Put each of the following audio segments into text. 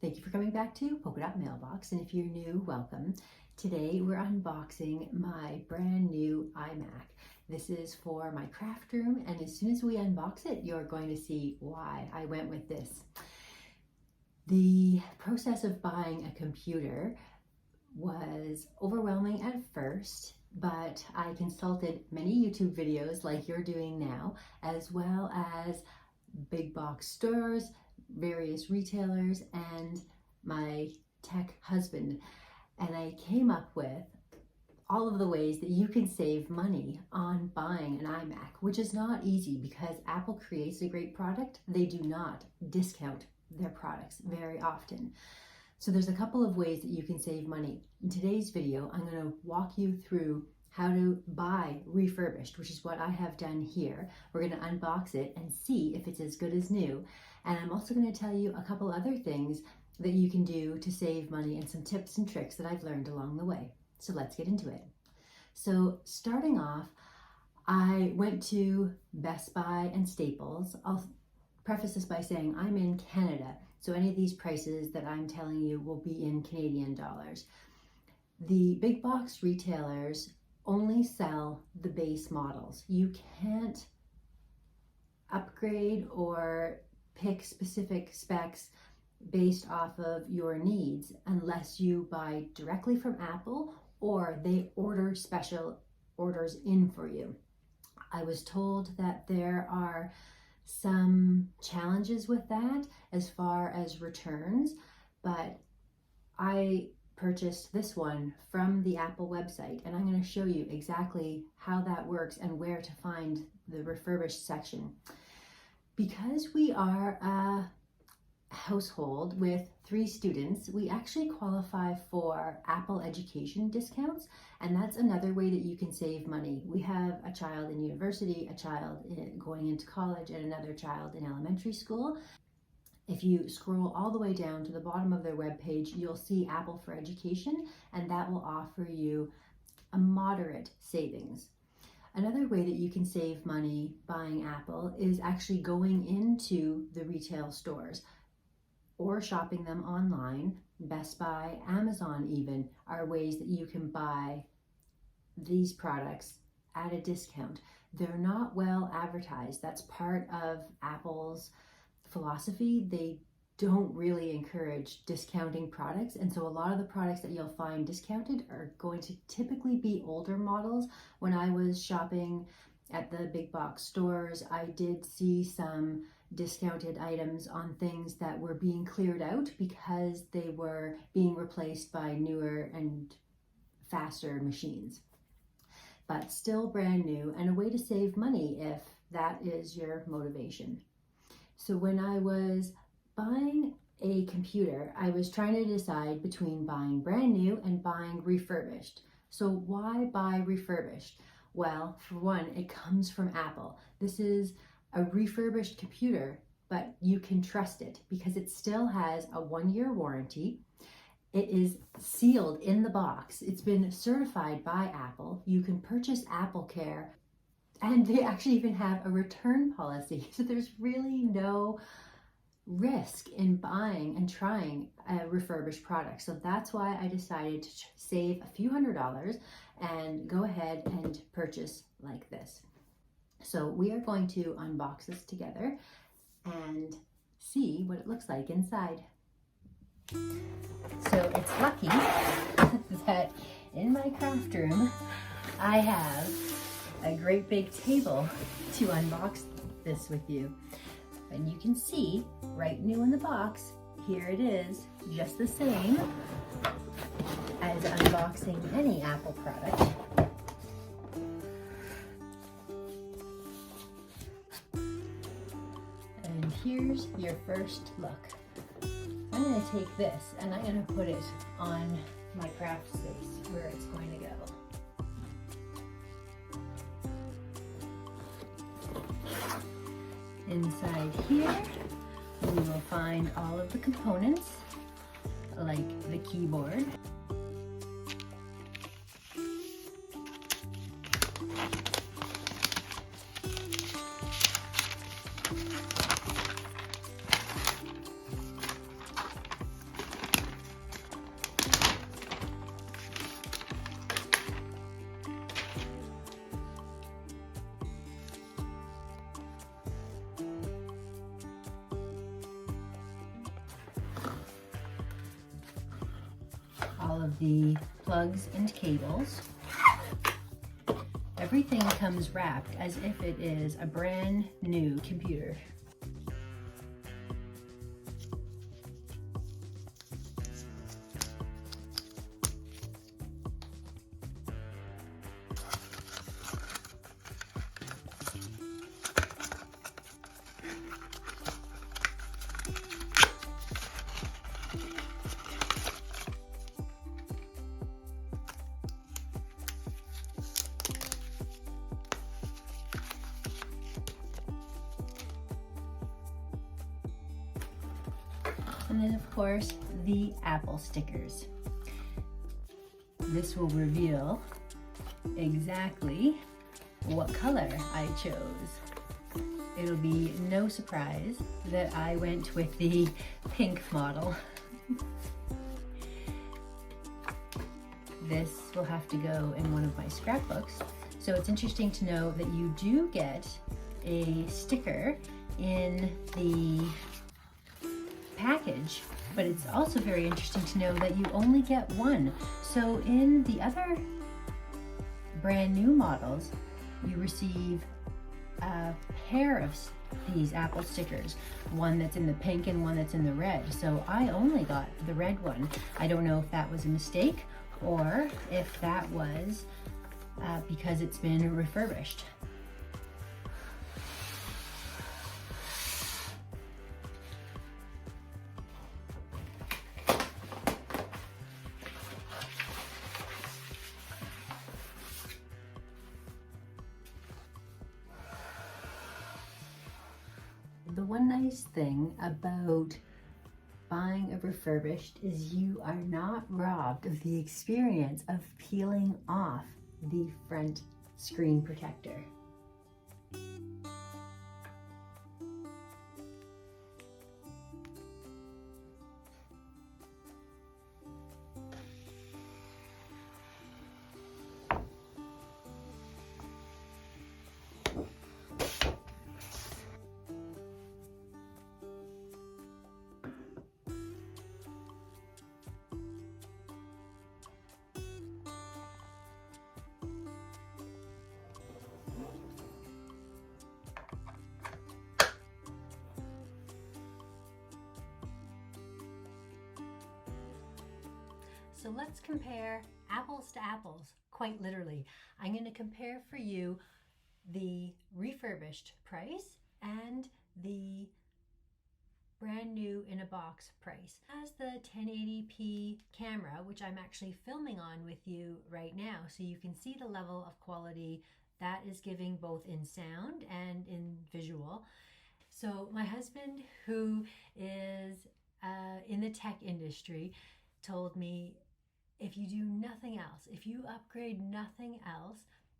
Thank you for coming back to Polka Mailbox, and if you're new, welcome. Today we're unboxing my brand new iMac. This is for my craft room, and as soon as we unbox it, you're going to see why I went with this. The process of buying a computer was overwhelming at first, but I consulted many YouTube videos like you're doing now, as well as big box stores, various retailers, and my tech husband, and I came up with all of the ways that you can save money on buying an iMac, which is not easy because Apple creates a great product. They do not discount their products very often. So there's a couple of ways that you can save money. In today's video, I'm going to walk you through how to buy refurbished, which is what I have done here. We're going to unbox it and see if it's as good as new. And I'm also going to tell you a couple other things that you can do to save money and some tips and tricks that I've learned along the way. So let's get into it. So starting off, I went to Best Buy and Staples. I'll preface this by saying I'm in Canada, so any of these prices that I'm telling you will be in Canadian dollars. The big box retailers only sell the base models. You can't upgrade or pick specific specs based off of your needs unless you buy directly from Apple or they order special orders in for you. I was told that there are some challenges with that as far as returns, but I purchased this one from the Apple website, and I'm going to show you exactly how that works and where to find the refurbished section. Because we are a household with 3 students, we actually qualify for Apple education discounts, and that's another way that you can save money. We have a child in university, a child going into college, and another child in elementary school. If you scroll all the way down to the bottom of their webpage, you'll see Apple for Education, and that will offer you a moderate savings. Another way that you can save money buying Apple is actually going into the retail stores or shopping them online. Best Buy, Amazon even are ways that you can buy these products at a discount. They're not well advertised. That's part of Apple's philosophy. They don't really encourage discounting products, and so a lot of the products that you'll find discounted are going to typically be older models. When I was shopping at the big box stores, I did see some discounted items on things that were being cleared out because they were being replaced by newer and faster machines, but still brand new and a way to save money if that is your motivation. So when I was buying a computer, I was trying to decide between buying brand new and buying refurbished. So why buy refurbished? Well, for one, it comes from Apple. This is a refurbished computer, but you can trust it because it still has a 1-year warranty. It is sealed in the box. It's been certified by Apple. You can purchase Apple Care, and they actually even have a return policy. So there's really no risk in buying and trying a refurbished product. So that's why I decided to save a few $100s and go ahead and purchase like this. So we are going to unbox this together and see what it looks like inside. So it's lucky that in my craft room I have a great big table to unbox this with you. And you can see, right new in the box, here it is, just the same as unboxing any Apple product. And here's your first look. I'm going to take this and I'm going to put it on my craft space where it's going to go. Inside here, we will find all of the components, like the keyboard, of the plugs and cables. Everything comes wrapped as if it is a brand new computer. And then of course, the Apple stickers. This will reveal exactly what color I chose. It'll be no surprise that I went with the pink model. This will have to go in one of my scrapbooks. So it's interesting to know that you do get a sticker in the package, but it's also very interesting to know that you only get one. So in the other brand new models, you receive a pair of these Apple stickers, one that's in the pink and one that's in the red. So I only got the red one. I don't know if that was a mistake or if that was because it's been refurbished. The one nice thing about buying a refurbished is you are not robbed of the experience of peeling off the front screen protector. So let's compare apples to apples, quite literally. I'm going to compare for you the refurbished price and the brand new in a box price. As the 1080p camera, which I'm actually filming on with you right now, so you can see the level of quality that is giving both in sound and in visual. So my husband, who is in the tech industry, told me, if you do nothing else, if you upgrade nothing else,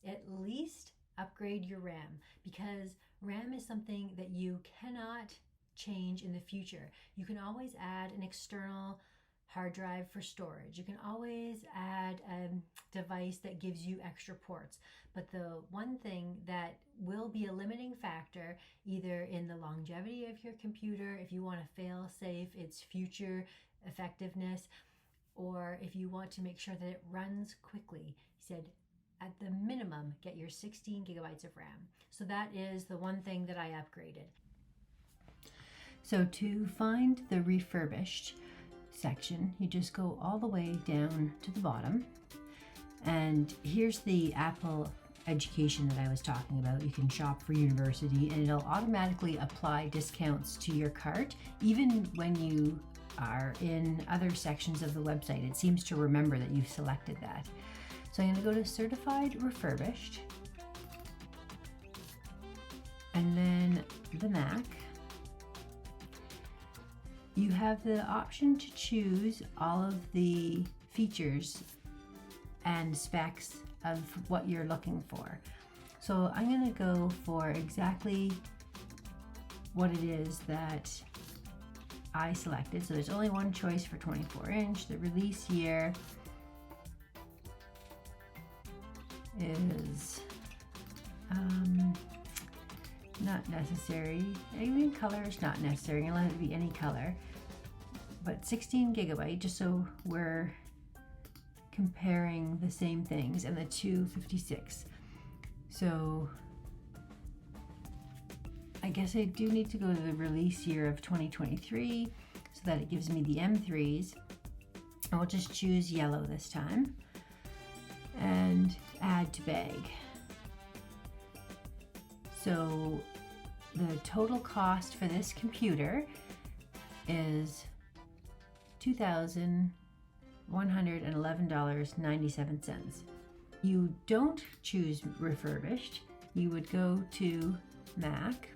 at least upgrade your RAM, because RAM is something that you cannot change in the future. You can always add an external hard drive for storage. You can always add a device that gives you extra ports. But the one thing that will be a limiting factor, either in the longevity of your computer, if you want to fail safe its future effectiveness, or if you want to make sure that it runs quickly, he said, at the minimum, get your 16 gigabytes of RAM. So that is the one thing that I upgraded. So to find the refurbished section, you just go all the way down to the bottom. And here's the Apple education that I was talking about. You can shop for university and it'll automatically apply discounts to your cart, even when you are in other sections of the website. It seems to remember that you've selected that. So I'm going to go to Certified Refurbished, and then the Mac. You have the option to choose all of the features and specs of what you're looking for. So I'm going to go for exactly what it is that I selected. So there's only one choice for 24-inch. The release year is not necessary. Even color is not necessary. You'll let it be any color. But 16 gigabyte, just so we're comparing the same things and the 256. So I guess I do need to go to the release year of 2023 so that it gives me the M3s. I'll just choose yellow this time and add to bag. So the total cost for this computer is $2,111.97. You don't choose refurbished. You would go to Mac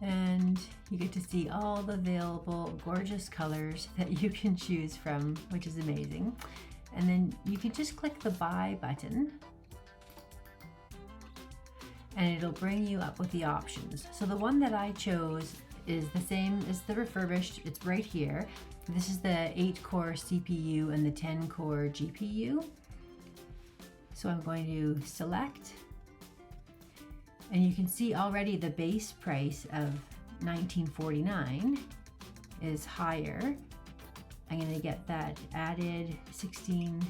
and you get to see all the available gorgeous colors that you can choose from, which is amazing. And then you can just click the buy button and it'll bring you up with the options. So the one that I chose is the same as the refurbished. It's right here. This is the 8-core CPU and the 10-core GPU. So I'm going to select, and you can see already the base price of $19.49 is higher. I'm going to get that added 16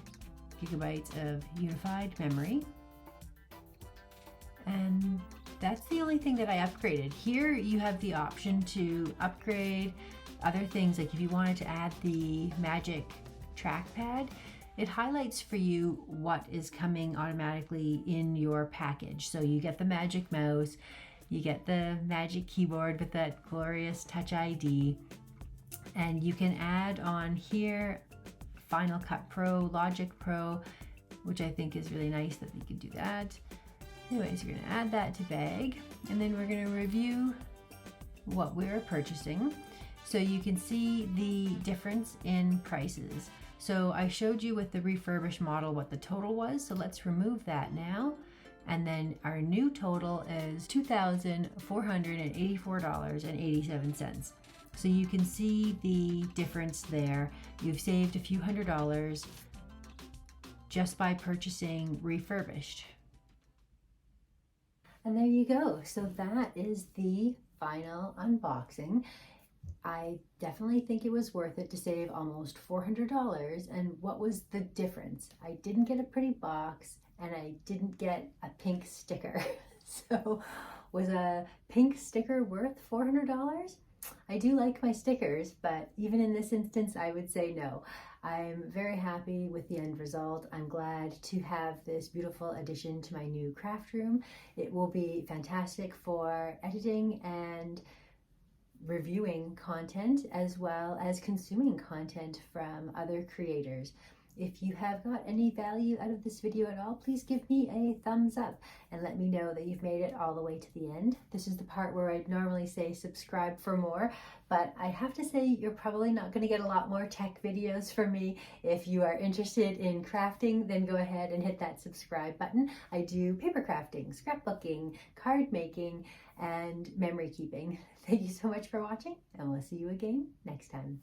gigabytes of unified memory. And that's the only thing that I upgraded. Here you have the option to upgrade other things, like if you wanted to add the Magic trackpad, it highlights for you what is coming automatically in your package. So you get the Magic mouse, you get the Magic keyboard with that glorious Touch ID, and you can add on here Final Cut Pro, Logic Pro, which I think is really nice that you can do that. Anyways, you're going to add that to bag, and then we're going to review what we're purchasing. So you can see the difference in prices. So I showed you with the refurbished model what the total was, so let's remove that now. And then our new total is $2,484.87. So you can see the difference there. You've saved a few $100s just by purchasing refurbished. And there you go. So that is the final unboxing. I definitely think it was worth it to save almost $400. And what was the difference? I didn't get a pretty box and I didn't get a pink sticker. So was a pink sticker worth $400? I do like my stickers, but even in this instance, I would say no. I'm very happy with the end result. I'm glad to have this beautiful addition to my new craft room. It will be fantastic for editing and reviewing content as well as consuming content from other creators. If you have got any value out of this video at all, please give me a thumbs up and let me know that you've made it all the way to the end. This is the part where I'd normally say subscribe for more, but I have to say you're probably not going to get a lot more tech videos from me. If you are interested in crafting, then go ahead and hit that subscribe button. I do paper crafting, scrapbooking, card making, and memory keeping. Thank you so much for watching, and we'll see you again next time.